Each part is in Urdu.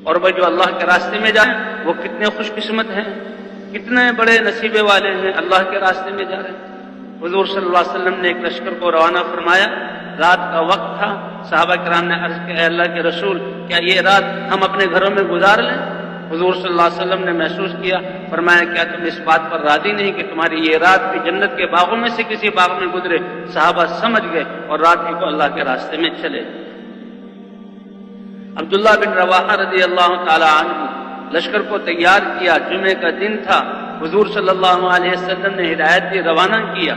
اور وہ جو اللہ کے راستے میں جائیں وہ کتنے خوش قسمت ہیں، کتنے بڑے نصیبے والے ہیں، اللہ کے راستے میں جا رہے ہیں۔ حضور صلی اللہ علیہ وسلم نے ایک لشکر کو روانہ فرمایا، رات کا وقت تھا، صحابہ کرام نے عرض کیا، اے اللہ کے رسول، کیا یہ رات ہم اپنے گھروں میں گزار لیں؟ حضور صلی اللہ علیہ وسلم نے محسوس کیا، فرمایا کیا تم اس بات پر راضی نہیں کہ تمہاری یہ رات بھی جنت کے باغوں میں سے کسی باغ میں گزرے؟ صحابہ سمجھ گئے اور رات ہی کو اللہ کے راستے میں چلے۔ عبداللہ بن رواحہ رضی اللہ تعالی عنہ لشکر کو تیار کیا، جمعے کا دن تھا، حضور صلی اللہ علیہ وسلم نے ہدایت دی، روانہ کیا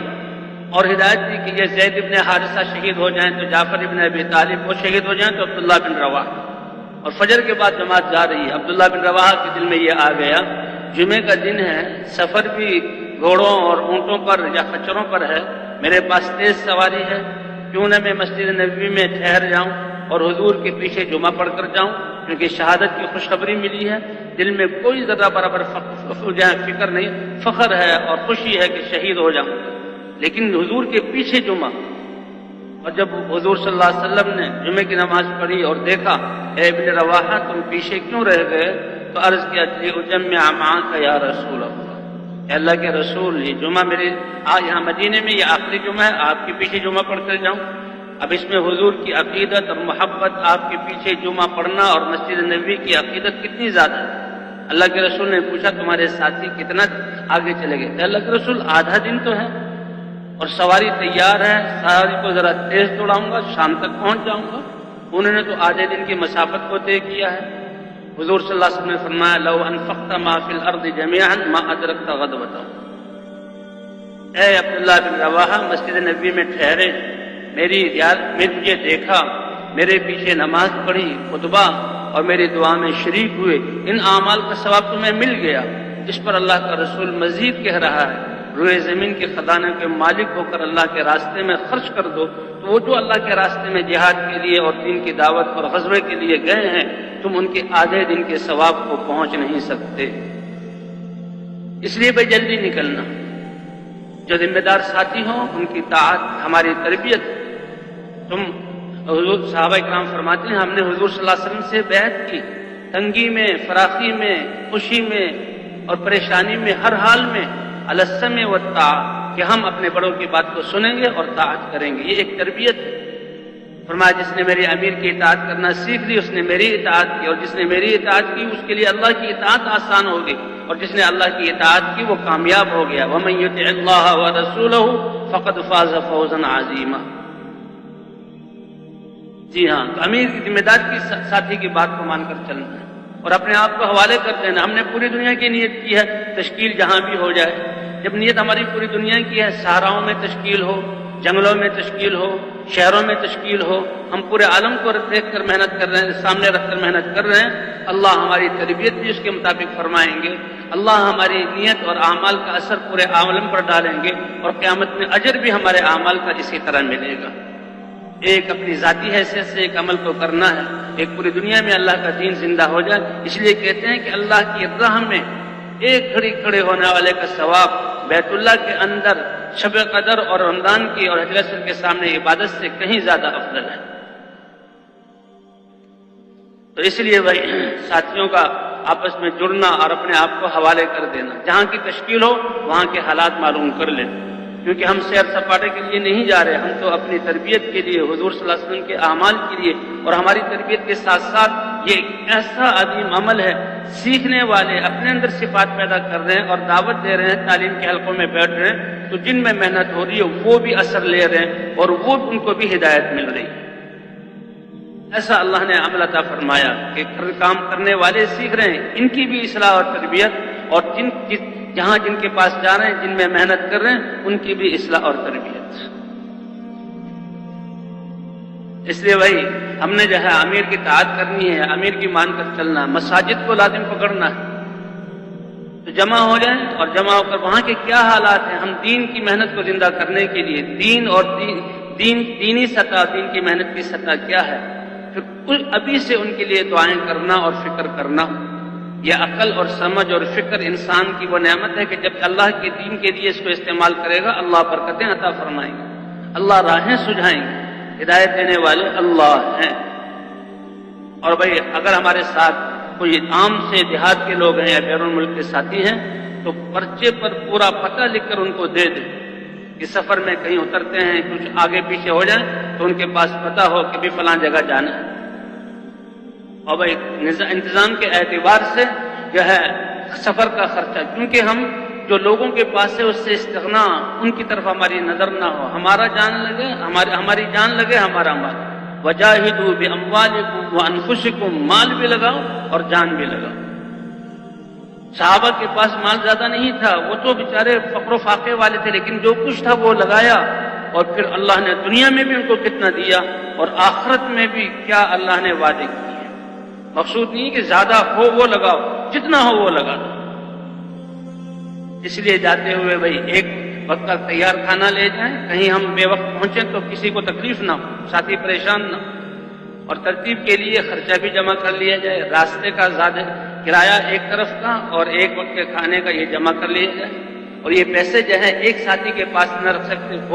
اور ہدایت دی کہ یہ زید بن حارثہ شہید ہو جائیں تو جعفر بن ابی طالب وہ شہید ہو جائیں تو عبداللہ بن رواحہ، اور فجر کے بعد جماعت جا رہی ہے۔ عبداللہ بن رواحہ کے دل میں یہ آ گیا، جمعے کا دن ہے، سفر بھی گھوڑوں اور اونٹوں پر یا خچروں پر ہے، میرے پاس تیز سواری ہے، کیوں نہ میں مسجد نبوی میں ٹھہر جاؤں اور حضور کے پیچھے جمعہ پڑھ کر جاؤں، کیونکہ شہادت کی خوشخبری ملی ہے، دل میں کوئی ذرہ برابر فکر نہیں، فخر ہے اور خوشی ہے کہ شہید ہو جاؤں، لیکن حضور کے پیچھے جمعہ۔ اور جب حضور صلی اللہ علیہ وسلم نے جمعے کی نماز پڑھی اور دیکھا، اے ابن رواحہ تم پیچھے کیوں رہ گئے؟ تو عرض کیا، لِأُجَمِّعَ مَعَكَ یا رسول اللہ، اے اللہ کے رسول، یہ جمعہ میرے یہاں مدینے میں یہ آخری جمعہ ہے، آپ کے پیچھے جمعہ پڑھ کر جاؤں۔ اب اس میں حضور کی عقیدت اور محبت، آپ کے پیچھے جمعہ پڑھنا اور مسجد نبوی کی عقیدت کتنی زیادہ ہے۔ اللہ کے رسول نے پوچھا تمہارے ساتھی کتنا آگے چلے گئے؟ اللہ کے رسول آدھا دن تو ہے اور سواری تیار ہے، سواری کو ذرا تیز دوڑاؤں گا، شام تک پہنچ جاؤں گا۔ انہوں نے تو آدھے دن کی مسافت کو طے کیا ہے۔ حضور صلی اللہ علیہ وسلم نے فرمایا، لو انفقت ما فی الارض جميعا ما ادرکت غدوته۔ اے عبداللہ بن رواحہ مسجد نبوی میں ٹھہرے، میں تجھے دیکھا، میرے پیچھے نماز پڑھی، خطبہ اور میری دعا میں شریک ہوئے، ان اعمال کا ثواب تمہیں مل گیا۔ اس پر اللہ کا رسول مزید کہہ رہا ہے، روئے زمین کے خزانے کے مالک ہو کر اللہ کے راستے میں خرچ کر دو، تو وہ جو اللہ کے راستے میں جہاد کے لیے اور دین کی دعوت اور غزوے کے لیے گئے ہیں، تم ان کے آدھے دن کے ثواب کو پہنچ نہیں سکتے۔ اس لیے بھائی جلدی نکلنا، جو ذمہ دار ساتھی ہوں ان کی طاعت ہماری تربیت۔ تم حضور صحابہ کرام فرماتے ہیں، ہم نے حضور صلی اللہ علیہ وسلم سے بیعت کی، تنگی میں، فراخی میں، خوشی میں اور پریشانی میں، ہر حال میں، علی السمع والطاعہ، کہ ہم اپنے بڑوں کی بات کو سنیں گے اور طاعت کریں گے۔ یہ ایک تربیت ہے۔ فرمایا جس نے میرے امیر کی اطاعت کرنا سیکھ لی اس نے میری اطاعت کی، اور جس نے میری اطاعت کی اس کے لیے اللہ کی اطاعت آسان ہوگی، اور جس نے اللہ کی اطاعت کی وہ کامیاب ہو گیا۔ وَمَن يُطِعِ اللَّهَ وَرَسُولَهُ فَقَدْ فَازَ فَوْزًا عَظِيمًا۔ جی ہاں، تو امیر کی ذمہ دار کی ساتھی کی بات کو مان کر چلنا ہے اور اپنے آپ کو حوالے کر دینا۔ ہم نے پوری دنیا کی نیت کی ہے، تشکیل جہاں بھی ہو جائے۔ جب نیت ہماری پوری دنیا کی ہے، صحراؤں میں تشکیل ہو، جنگلوں میں تشکیل ہو، شہروں میں تشکیل ہو، ہم پورے عالم کو دیکھ کر محنت کر رہے ہیں، سامنے رکھ کر محنت کر رہے ہیں، اللہ ہماری تربیت بھی اس کے مطابق فرمائیں گے، اللہ ہماری نیت اور اعمال کا اثر پورے عالم پر ڈالیں گے، اور قیامت میں اجر بھی ہمارے اعمال کا اسی طرح ملے گا۔ ایک اپنی ذاتی حیثیت سے ایک عمل کو کرنا ہے، ایک پوری دنیا میں اللہ کا دین زندہ ہو جائے۔ اس لیے کہتے ہیں کہ اللہ کی راہ میں ایک گھڑی کھڑے ہونے والے کا ثواب بیت اللہ کے اندر شب قدر اور رمضان کی اور حج الاسود کے سامنے عبادت سے کہیں زیادہ افضل ہے۔ تو اس لیے بھائی ساتھیوں کا آپس میں جڑنا اور اپنے آپ کو حوالے کر دینا، جہاں کی تشکیل ہو وہاں کے حالات معلوم کر لیں، کیونکہ ہم سیر سپاٹے کے لیے نہیں جا رہے، ہم تو اپنی تربیت کے لیے، حضور صلی اللہ علیہ وسلم کے اعمال کے لیے، اور ہماری تربیت کے ساتھ ساتھ یہ ایک ایسا عظیم عمل ہے، سیکھنے والے اپنے اندر صفات پیدا کر رہے ہیں اور دعوت دے رہے ہیں، تعلیم کے حلقوں میں بیٹھ رہے ہیں، تو جن میں محنت ہو رہی ہے وہ بھی اثر لے رہے ہیں اور وہ ان کو بھی ہدایت مل رہی ہے۔ ایسا اللہ نے عمل عطا فرمایا کہ کام کرنے والے سیکھ رہے ہیں، ان کی بھی اصلاح اور تربیت، اور جہاں جن کے پاس جا رہے ہیں، جن میں محنت کر رہے ہیں، ان کی بھی اصلاح اور تربیت۔ اس لیے بھائی ہم نے جو ہے امیر کی اطاعت کرنی ہے، امیر کی مان کر چلنا، مساجد کو لازم پکڑنا ہے، تو جمع ہو جائیں اور جمع ہو کر وہاں کے کیا حالات ہیں، ہم دین کی محنت کو زندہ کرنے کے لیے، دین اور دینی سطح، دین کی محنت کی سطح کیا ہے، پھر ابھی سے ان کے لیے دعائیں کرنا اور فکر کرنا۔ یہ عقل اور سمجھ اور فکر انسان کی وہ نعمت ہے کہ جب اللہ کے دین کے لیے اس کو استعمال کرے گا، اللہ برکتیں عطا فرمائیں گے، اللہ راہیں سجھائیں گے، ہدایت دینے والے اللہ ہیں۔ اور بھائی اگر ہمارے ساتھ کوئی عام سے دیہات کے لوگ ہیں یا بیرون ملک کے ساتھی ہیں تو پرچے پر پورا پتہ لکھ کر ان کو دے دیں کہ سفر میں کہیں اترتے ہیں کچھ آگے پیچھے ہو جائیں تو ان کے پاس پتہ ہو کہ بھی فلاں جگہ جانا ہے. اور بھائی انتظام کے اعتبار سے جو ہے سفر کا خرچہ، کیونکہ ہم جو لوگوں کے پاس ہے اس سے استغنا، ان کی طرف ہماری نظر نہ ہو، ہماری جان لگے ہمارا مال. وجاہدوا باموالکم وانفسکم، مال بھی لگاؤ اور جان بھی لگاؤ. صحابہ کے پاس مال زیادہ نہیں تھا، وہ تو بیچارے فقر و فاقے والے تھے، لیکن جو کچھ تھا وہ لگایا. اور پھر اللہ نے دنیا میں بھی ان کو کتنا دیا اور آخرت میں بھی کیا اللہ نے وعدے کیے. مقصود نہیں کہ زیادہ ہو وہ لگاؤ، جتنا ہو وہ لگا دو. اس لیے جاتے ہوئے بھائی ایک وقت کا تیار کھانا لے جائیں، کہیں ہم بے وقت پہنچیں تو کسی کو تکلیف نہ ہو، ساتھی پریشان نہ ہو. اور ترتیب کے لیے خرچہ بھی جمع کر لیا جائے، راستے کا زیادہ کرایہ ایک طرف کا اور ایک وقت کے کھانے کا یہ جمع کر لیا جائے. اور یہ پیسے جو ہے ایک ساتھی کے پاس نہ رکھ سکتے.